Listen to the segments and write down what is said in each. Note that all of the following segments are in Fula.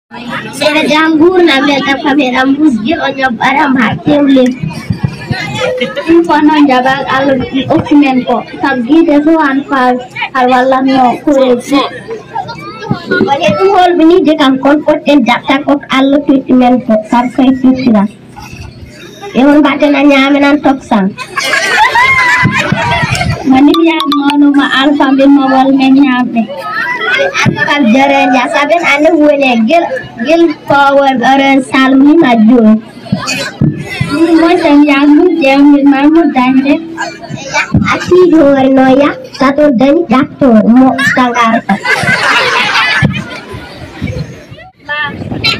Sera jambur na beta kamera musgil onyo baram hakimli. Kono jabal alu oximen ko sabgi deso anfal harwala no kurezi. Wale tu hol bini je kam kon poten jakta ko alu treatment ko sarkai sisira. Ewan bate na nyame nan toksang. Mani ya mono ma alfa bin mawal men nyame. Kal jaren ya saben ane wele gel power aren salmi maju. Mo sang yang mu jam mamu dande. Asi hor noya satu dan jaktor mo sangar.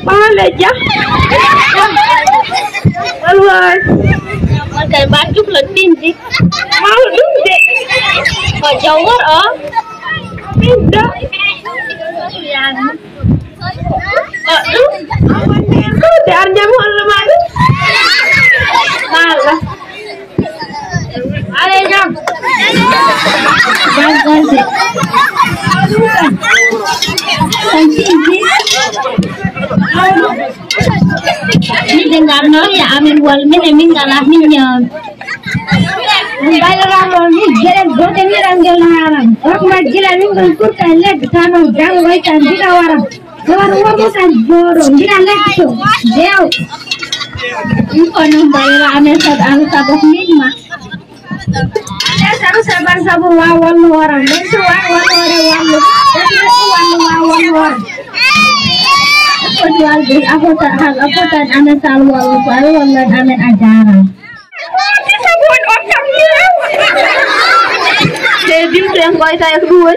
Mana ja? Alwar. Makan baju letin di. Mau duduk. Kau jawar oh. Tidak. Yang. Itu dar jamu lemari. Malah. Ada jam. Jangan sih. Ini dengar no ya amin wal min galah minyak. Bayar orang ni jalan bote ni ranggel haram. Orang majilah ni berkur kalah ditano jang wai tanti kawaram. Kawaram tu kan joro ni ranggel tu. Jauh. Ini bayar amin sabuk minyak. Saya sabar sabu wawan orang. Besok wawan orang. Jual beli aku tak amin salwal walan amin ajaran. Jadi yang kau saya kedua,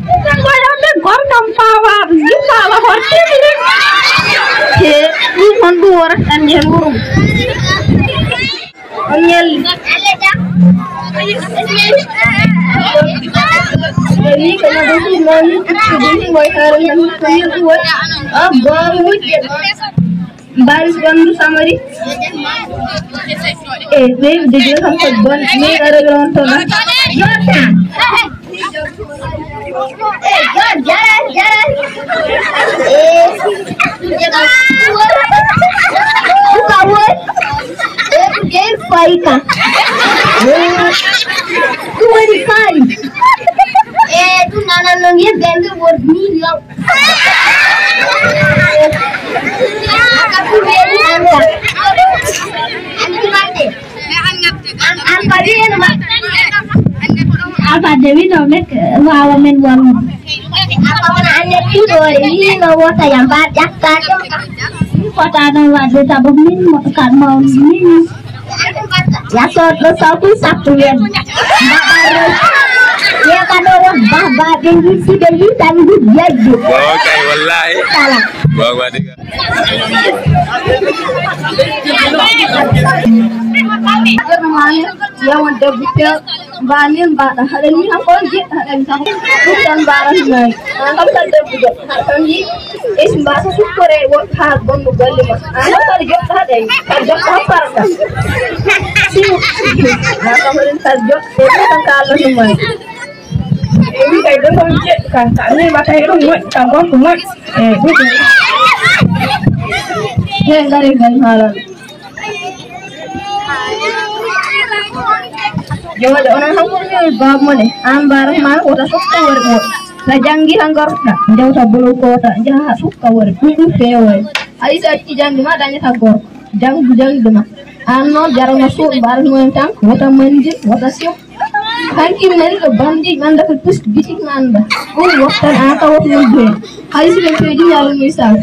yang kau ada gor kampawa, juga lah horti ni. Ini kondur dan dia burung. Anyel. Jadi kalau betul lagi, jadi kau harus yang kedua, baru baris bandu samari. Nih dia sampai ban, ni ada orang tu lah. Jalan. Buka woi. Game fight kan? Tuh di fight. Tu nana nongye bende word ni long. Aku beri anda. Anda mati. Apa dia nama? Apa Dewi nama? Wawamen wamu. Apa mana anda tidur? Ini nawa sayang banyak tak? Kota nawa ada tabung min kan mau min. Ya satu yang. Ya kan orang bah tinggi si dari tadi dia je. Okay, wallahi. Salah. Bawa dia. Yang ada buka balin pada hari ini apa je? Hari ini bukan barang naik. Kamu ada buka. Hari ini bahasa super buat hal bom balik mas. Anak terjok ada. Terjok apa kan? Kamu terjok. Itu kalau semua. Ini kayak tu konjek kan, tak ni macam itu muat, tambah muat. Betul. Dari halan. Jauh orang hangurnya bab mana? Ambar mana? Kota suka warga. Lajanggi hanggar tak? Jauh tak bulu kota, jahat suka warga. Itu fewel. Ayi sahaja jangan dimana tanya hanggar. Jangan dimana. Ano jarang masuk barang muentang, kota menjit, kota siap. Hanki meri ke bandi manda ke pus bisik manda. Waktu atau waktu itu. Hari sih kerja jalan misal.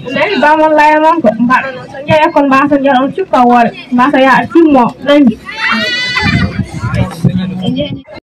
Nanti bangun lain mangkok. Mbak saya kon bahasa jalan cuka war. Bahasa ya cimo lagi.